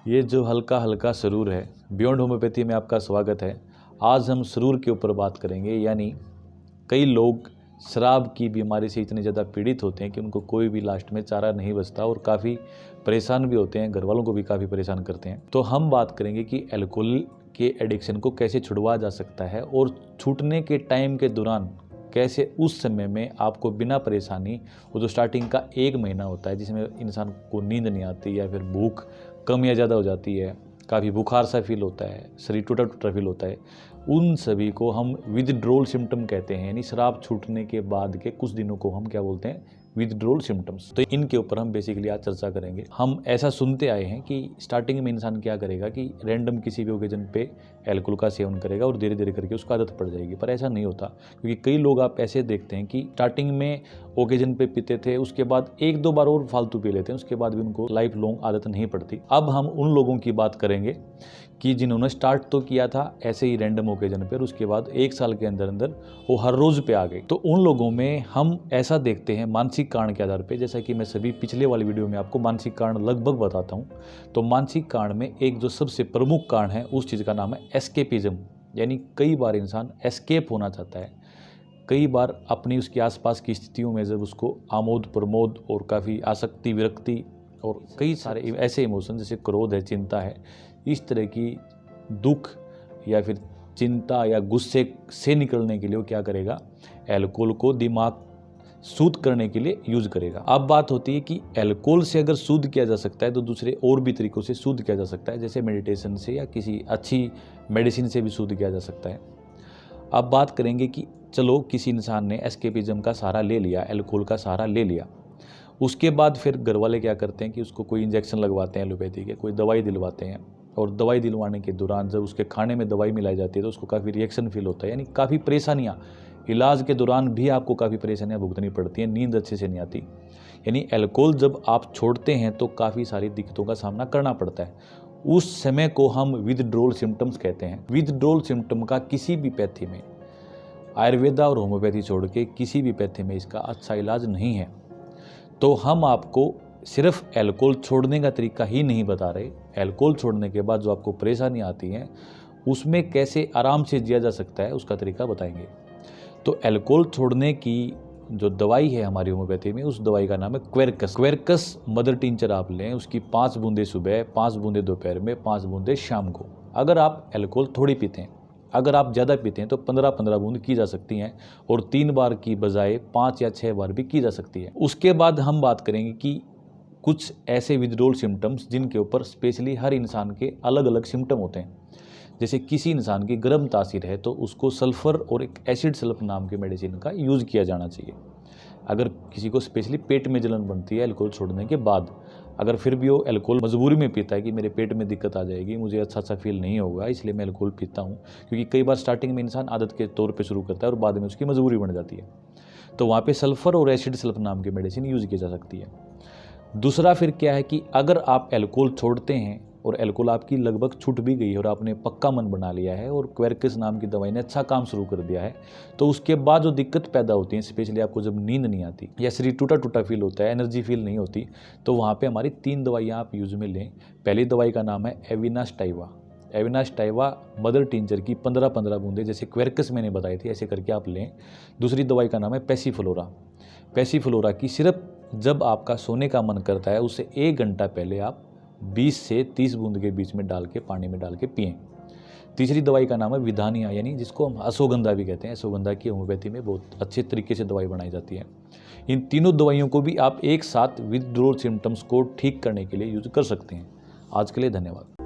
ये जो हल्का हल्का सरूर है, बियॉन्ड होम्योपैथी में आपका स्वागत है। आज हम सरूर के ऊपर बात करेंगे। यानी कई लोग शराब की बीमारी से इतने ज़्यादा पीड़ित होते हैं कि उनको कोई भी लास्ट में चारा नहीं बचता और काफ़ी परेशान भी होते हैं, घर वालों को भी काफ़ी परेशान करते हैं। तो हम बात करेंगे कि अल्कोहल के एडिक्शन को कैसे छुड़वाया जा सकता है और छूटने के टाइम के दौरान कैसे उस समय में आपको बिना परेशानी, वो जो स्टार्टिंग का 1 महीना होता है जिसमें इंसान को नींद नहीं आती या फिर भूख कम या ज़्यादा हो जाती है, काफ़ी बुखार सा फील होता है, शरीर टूटा टूटा फील होता है, उन सभी को हम विथड्रॉल सिम्टम कहते हैं। यानी शराब छूटने के बाद के कुछ दिनों को हम क्या बोलते हैं, विथड्रॉल सिम्टम्स। तो इनके ऊपर हम बेसिकली आज चर्चा करेंगे। हम ऐसा सुनते आए हैं कि स्टार्टिंग में इंसान क्या करेगा कि रैंडम किसी भी ओकेजन पे अल्कोहल का सेवन करेगा और धीरे धीरे करके उसको आदत पड़ जाएगी, पर ऐसा नहीं होता। क्योंकि कई लोग आप ऐसे देखते हैं कि स्टार्टिंग में ओकेजन पे पीते थे, उसके बाद 1-2 बार और फालतू पी लेते हैं, उसके बाद भी उनको लाइफ लॉन्ग आदत नहीं पड़ती। अब हम उन लोगों की बात करेंगे कि जिन्होंने स्टार्ट तो किया था ऐसे ही रैंडम ओकेजन पर, उसके बाद 1 साल के अंदर अंदर वो हर रोज़ पे आ गए। तो उन लोगों में हम ऐसा देखते हैं मानसिक कारण के आधार पे, जैसा कि मैं सभी पिछले वाली वीडियो में आपको मानसिक कारण लगभग बताता हूँ। तो मानसिक कारण में एक जो सबसे प्रमुख कारण है उस चीज़ का नाम है एस्केपिज्म। यानी कई बार इंसान एस्केप होना चाहता है, कई बार अपनी उसके आसपास की स्थितियों में जब उसको आमोद प्रमोद और काफ़ी आसक्ति विरक्ति और कई सारे ऐसे इमोशन जैसे क्रोध है, चिंता है, इस तरह की दुख या फिर चिंता या गुस्से से निकलने के लिए वो क्या करेगा, अल्कोहल को दिमाग सूद करने के लिए यूज करेगा। अब बात होती है कि अल्कोहल से अगर सूद किया जा सकता है तो दूसरे और भी तरीकों से सूद किया जा सकता है, जैसे मेडिटेशन से या किसी अच्छी मेडिसिन से भी सूद किया जा सकता है। अब बात करेंगे कि चलो किसी इंसान ने एस्केपिज्म का सहारा ले लिया, अल्कोहल का सहारा ले लिया, उसके बाद फिर घर वाले क्या करते हैं कि उसको कोई इंजेक्शन लगवाते हैं एलोपैथी के, कोई दवाई दिलवाते हैं, और दवाई दिलवाने के दौरान जब उसके खाने में दवाई मिलाई जाती है तो उसको काफ़ी रिएक्शन फील होता है। यानी काफ़ी परेशानियाँ, इलाज के दौरान भी आपको काफ़ी परेशानियाँ भुगतनी पड़ती हैं, नींद अच्छे से नहीं आती। यानी अल्कोहल जब आप छोड़ते हैं तो काफ़ी सारी दिक्कतों का सामना करना पड़ता है। उस समय को हम विथड्रॉल सिम्टम्स कहते हैं। विथड्रॉल सिम्टम का किसी भी पैथी में, आयुर्वेदा और होम्योपैथी छोड़ के किसी भी पैथी में इसका अच्छा इलाज नहीं है। तो हम आपको सिर्फ अल्कोहल छोड़ने का तरीका ही नहीं बता रहे, अल्कोहल छोड़ने के बाद जो आपको परेशानी आती हैं उसमें कैसे आराम से जिया जा सकता है उसका तरीका बताएंगे। तो अल्कोहल छोड़ने की जो दवाई है हमारी होम्योपैथी में, उस दवाई का नाम है क्वेरकस। क्वेरकस मदर टिंचर आप लें, उसकी 5 बूंदे सुबह, 5 बूंदे दोपहर में, 5 बूंदे शाम को। अगर आप अल्कोहल थोड़ी पीते हैं, अगर आप ज़्यादा पीते हैं तो 15-15 बूंद की जा सकती हैं, और 3 बार की बजाय 5 या 6 बार भी की जा सकती है। उसके बाद हम बात करेंगे कि कुछ ऐसे विथड्रॉल सिम्टम्स जिनके ऊपर स्पेशली हर इंसान के अलग अलग सिम्टम होते हैं। जैसे किसी इंसान की गर्म तासीर है तो उसको सल्फ़र और एक एसिड सल्फ नाम के मेडिसिन का यूज़ किया जाना चाहिए। अगर किसी को स्पेशली पेट में जलन बनती है अल्कोहल छोड़ने के बाद, अगर फिर भी वो अल्कोहल मजबूरी में पीता है कि मेरे पेट में दिक्कत आ जाएगी, मुझे अच्छा फील नहीं होगा, इसलिए मैं अल्कोहल पीता हूँ, क्योंकि कई बार स्टार्टिंग में इंसान आदत के तौर पे शुरू करता है और बाद में उसकी मजबूरी बन जाती है, तो वहाँ पे सल्फ़र और एसिड सल्फ नाम की मेडिसिन यूज़ की जा सकती है। दूसरा फिर क्या है कि अगर आप अल्कोहल छोड़ते हैं और अल्कोहल आपकी लगभग छूट भी गई है और आपने पक्का मन बना लिया है और क्वेरकस नाम की दवाई ने अच्छा काम शुरू कर दिया है, तो उसके बाद जो दिक्कत पैदा होती है, स्पेशली आपको जब नींद नहीं आती या शरीर टूटा टूटा फील होता है, एनर्जी फील नहीं होती, तो वहाँ पे हमारी 3 दवाइयाँ आप यूज़ में लें। पहली दवाई का नाम है एविनास्टाइवा। एविनास्टाइवा मदर टिंचर की 15-15 बूंदे, जैसे क्वेरकस मैंने बताई थी, ऐसे करके आप लें। दूसरी दवाई का नाम है पैसीफ्लोरा। पैसीफ्लोरा की सिर्फ जब आपका सोने का मन करता है उससे 1 घंटा पहले आप 20 से 30 बूंद के बीच में डाल के, पानी में डाल के पिएं। तीसरी दवाई का नाम है विधानिया, यानी जिसको हम अश्वगंधा भी कहते हैं। अश्वगंधा की होम्योपैथी में बहुत अच्छे तरीके से दवाई बनाई जाती है। इन तीनों दवाइयों को भी आप एक साथ विथड्रॉल सिम्टम्स को ठीक करने के लिए यूज कर सकते हैं। आज के लिए धन्यवाद।